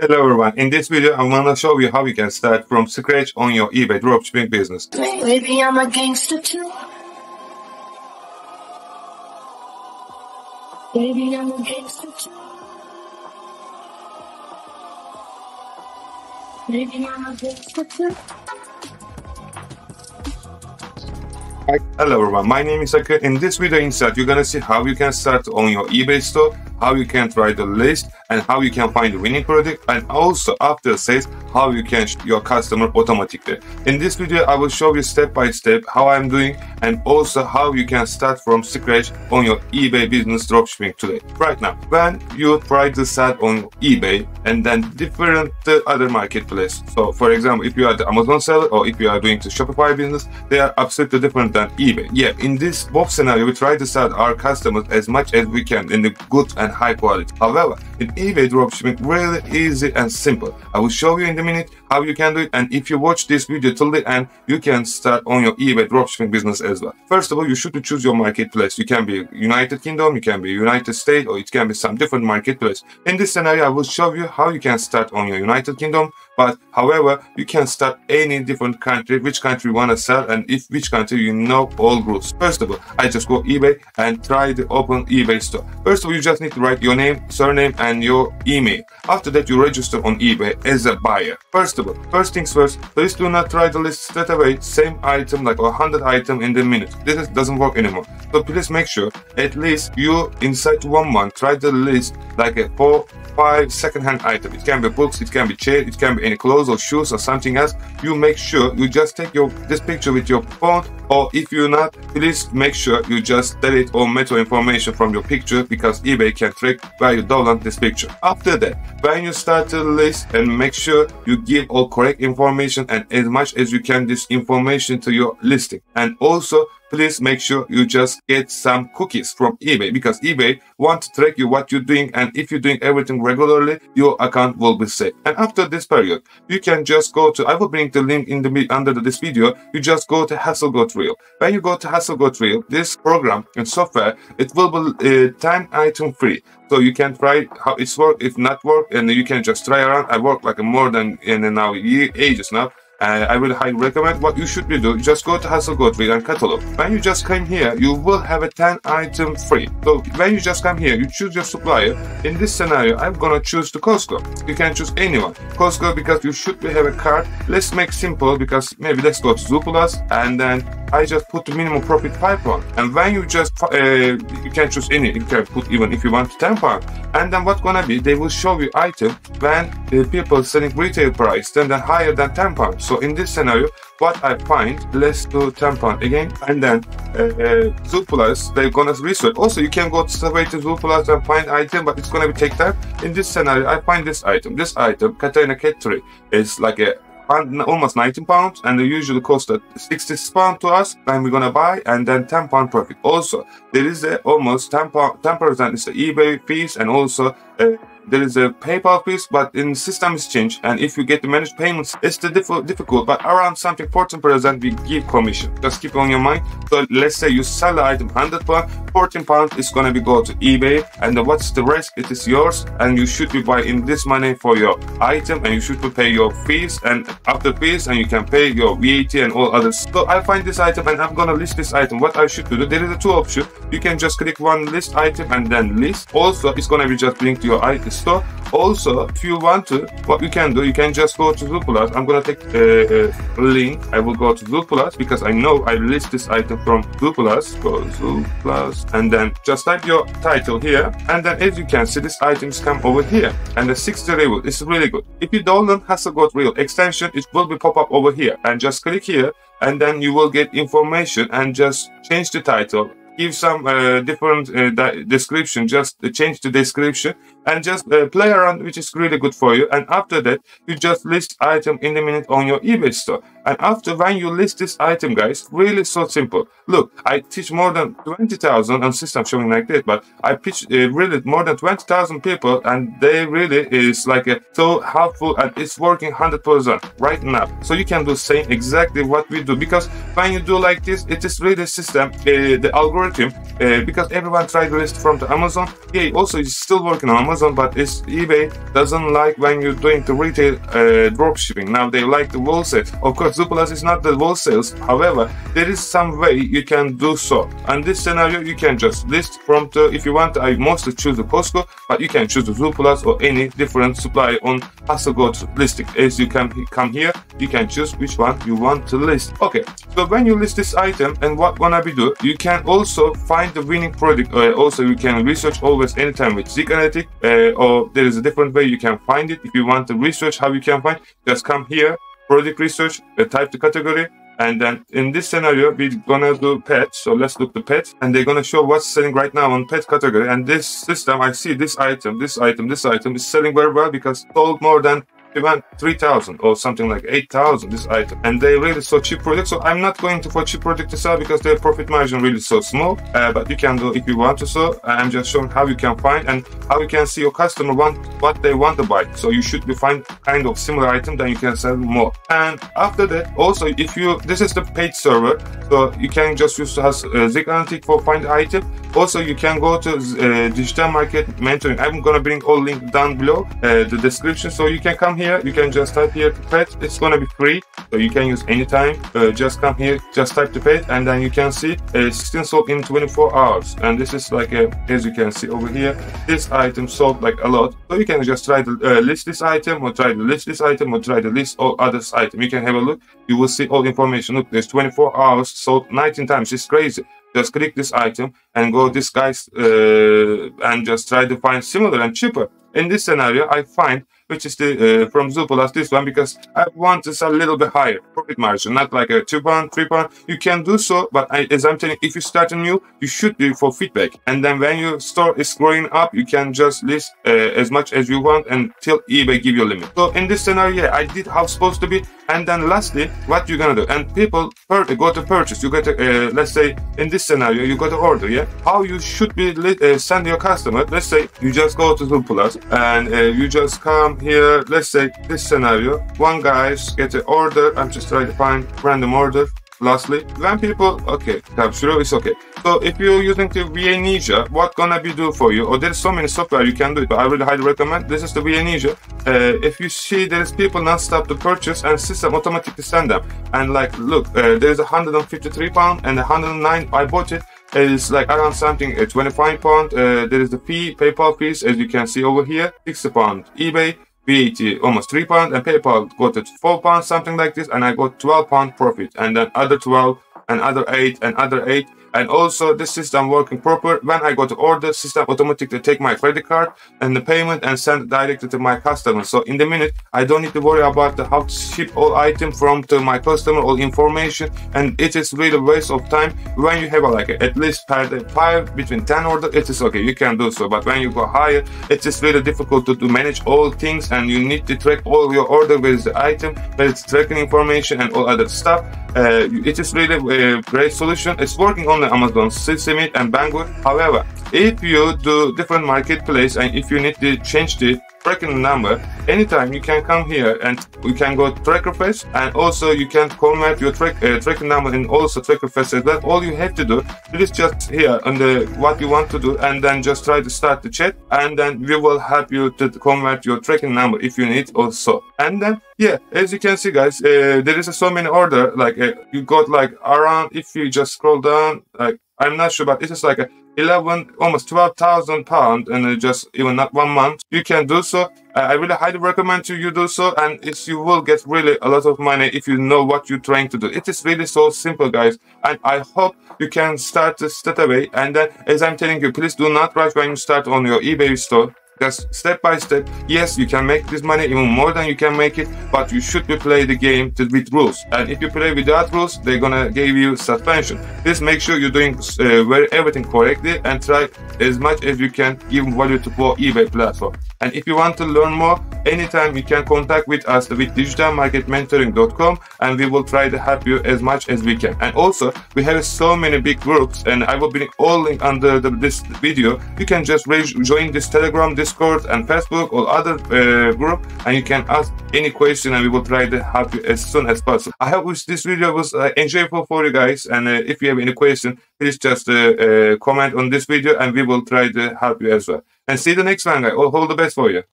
Hello everyone, in this video I'm gonna show you how you can start from scratch on your eBay dropshipping business. Maybe I'm a gangster too. Maybe I'm a gangster too. Maybe I'm a gangster too. Hello everyone, my name is Akın. In this video inside you're gonna see how you can start on your eBay store, how you can try the list, and how you can find the winning product, and also after sales how you can show your customer automatically. In this video I will show you step by step how I'm doing and also how you can start from scratch on your eBay business dropshipping today. Right now, when you try to start on eBay and then different other marketplace. So for example, if you are the Amazon seller or if you are doing the Shopify business, they are absolutely different than eBay. Yeah, in this both scenario we try to start our customers as much as we can in the good and high quality. However, in eBay dropshipping really easy and simple. I will show you in a minute how you can do it, and if you watch this video till the end you can start on your eBay dropshipping business as well. First of all, you should choose your marketplace. You can be United Kingdom, you can be United States, or it can be some different marketplace. In this scenario I will show you how you can start on your United Kingdom, but however you can start any different country, which country you want to sell and if which country you know all rules. First of all, I just go eBay and try to open eBay store. First of all, you just need to write your name, surname and your email. After that you register on eBay as a buyer. First of all, first things first, please do not try to list straight away same item like 100 items in the minute. This doesn't work anymore. So please make sure at least you inside 1 month try to list like a 4-5 second-hand item. It can be books, it can be chair, it can be any clothes or shoes or something else. You make sure you just take this picture with your phone, or if you're not, please make sure you just delete all meta information from your picture because eBay can track where you download this picture. After that, when you start to list, and make sure you give all correct information and as much as you can this information to your listing. And also please make sure you just get some cookies from eBay because eBay wants to track you what you're doing, and if you're doing everything regularly, your account will be safe. And after this period, you can just go to, I will bring the link in the under this video, you just go to HustleGoTrail. When you go to HustleGoTrail, this program and software, it will be 10 item free. So you can try how it's work, if not work, and you can just try around. I work like more than now ages now. I will highly recommend. What you should be doing, just go to HustleGoTrail and catalog. When you just come here, you will have a 10 item free. So when you just come here, you choose your supplier. In this scenario, I'm gonna choose the Costco. You can choose anyone. Costco because you should have a card. Let's make simple because maybe let's go to Zooplus, and then I just put the minimum profit £5. And when you just you can choose any. You can put even if you want £10. And then what's gonna be? They will show you item when the people selling retail price then higher than £10. So in this scenario, what I find, let's do £10 again, and then Zooplus, they're gonna research. Also, you can go straight to Zooplus and find item, but it's gonna be take time. In this scenario, I find this item. This item, Katana Cat 3, is like a almost £19, and they usually cost £60 to us, and we're gonna buy, and then £10 profit. Also, there is almost 10% is the eBay fees, and also there is a PayPal fees, but in system is changed, and if you get the managed payments, it's the difficult, but around something 14% we give commission. Just keep on your mind. So let's say you sell the item £100, £14 is gonna be go to eBay, and then what's the rest? It is yours, and you should be buying this money for your item, and you should pay your fees, and after fees, and you can pay your VAT and all others. So I find this item, and I'm gonna list this item. What I should do? There is a two option. You can just click one list item and then list. Also, it's gonna be just linked to your item store. Also, if you want to, what you can do, you can just go to Zooplus. I'm gonna take a link. I will go to Zooplus because I know I list this item from Zooplus. Go Zooplus, and then just type your title here, and then as you can see, this items come over here, and the 60 reward is really good. If you download HustleGoTrail extension, it will be pop up over here, and just click here, and then you will get information, and just change the title. Give some different description, just change the description, and just play around, which is really good for you. And after that, you just list item in a minute on your eBay store. And after when you list this item, guys, really so simple. Look, I teach more than 20,000 on system showing like this, but I teach really more than 20,000 people, and they really is like so helpful, and it's working 100% right now. So you can do same exactly what we do, because when you do like this, it is really system, the algorithm, because everyone tried to list from the Amazon. Yeah, also it's still working on Amazon. Amazon, but it's eBay doesn't like when you're doing the retail drop shipping. Now they like the wholesale. Of course, Zooplus is not the wholesales. However, there is some way you can do so. And this scenario, you can just list from the, if you want, I mostly choose the Costco, but you can choose the Zooplus or any different supplier on Hasselgot listing. As you can come here, you can choose which one you want to list. Okay, so when you list this item, and what wanna be do, you can also find the winning product. Also, you can research always anytime with Zik Analytics, or there is a different way you can find it. If you want to research how you can find, just come here, product research, type the category, and then in this scenario we're gonna do pets. So let's look the pets, and they're gonna show what's selling right now on pet category. And this system, I see this item is selling very well because sold more than even 3,000 or something like 8,000 this item, and they really so cheap product. So I'm not going to for cheap product to sell because their profit margin really so small, but you can do if you want to. So I'm just showing how you can find and how you can see your customer want what they want to buy. So you should be find kind of similar item, then you can sell more. And after that, also if you, this is the paid server, so you can just use Zik Analytics for find item. Also you can go to digital market mentoring. I'm gonna bring all link down below the description, so you can come here, you can just type here to pet. It's gonna be free, so you can use anytime. Just come here, just type to pet, and then you can see 16 sold in 24 hours. And this is like as you can see over here, this item sold like a lot. So you can just try to list this item, or try to list this item, or try to list all others item. You can have a look, you will see all information. Look, there's 24 hours sold 19 times. It's crazy. Just click this item and go this guys and just try to find similar and cheaper. In this scenario, I find, which is the from Zooplus, this one, because I want to sell a little bit higher profit margin, not like a 2 pound, 3 pound. You can do so, but as I'm telling you, if you start a new, you should do for feedback. And then when your store is growing up, you can just list as much as you want until eBay give you a limit. So in this scenario, yeah, I did how it's supposed to be. And then lastly, what you're gonna do, and people go to purchase, you got to let's say in this scenario you got to order, yeah, how you should be send your customer. Let's say you just go to Zooplus and you just come here. Let's say this scenario, one guys get an order. I'm just trying to find random order. Lastly, when people, okay, capture is okay. So if you're using the VA Ninja, what gonna be do for you? Or there's so many software you can do it, but I really highly recommend. This is the VA Ninja. If you see there's people non-stop to purchase and system automatically send them. And like, look, there's 153 pound and 109. I bought it. It's like around something 25 pound. There is the fee, PayPal fees, as you can see over here, 60 pound. eBay. VAT almost 3 pounds, and PayPal got it 4 pounds, something like this, and I got 12 pound profit, and then other 12 and other 8 and other 8. And also this system working proper. When I got the order, system automatically take my credit card and the payment and send directly to my customer. So in the minute, I don't need to worry about how to ship all item from to my customer, all information. And it is really a waste of time. When you have at least per day 5 between 10 order, it is okay, you can do so. But when you go higher, it is really difficult to manage all things, and you need to track all your order with the item, with tracking information and all other stuff. It is really a great solution. It's working on the Amazon, Sesame and Banggood. However, if you do different marketplace and if you need to change the tracking number, anytime you can come here and you can go tracker face, and also you can convert your tracking number and also tracker face as well. All you have to do is just here on the what you want to do, and then just try to start the chat, and then we will help you to convert your tracking number if you need also. And then yeah, as you can see guys, there is so many order, like you got like around, if you just scroll down, like I'm not sure, but it is like 11, almost 12,000 pounds, and just even not 1 month. You can do so. I really highly recommend you do so, and you will get really a lot of money if you know what you're trying to do. It is really so simple, guys, and I hope you can start this straight away. And then, as I'm telling you, please do not rush when you start on your eBay store. Just step by step. Yes, you can make this money even more than you can make it, but you should be play the game with rules. And if you play without rules, they're gonna give you suspension. Please make sure you're doing everything correctly, and try as much as you can give value to our eBay platform. And if you want to learn more, anytime you can contact with us with digitalmarketmentoring.com, and we will try to help you as much as we can. And also, we have so many big groups, and I will bring all link under this video. You can just join this Telegram, Discord, and Facebook or other group, and you can ask any question, and we will try to help you as soon as possible. I hope this video was enjoyable for you guys, and if you have any question, please just comment on this video, and we will try to help you as well. And see you the next one, guys. All the best for you.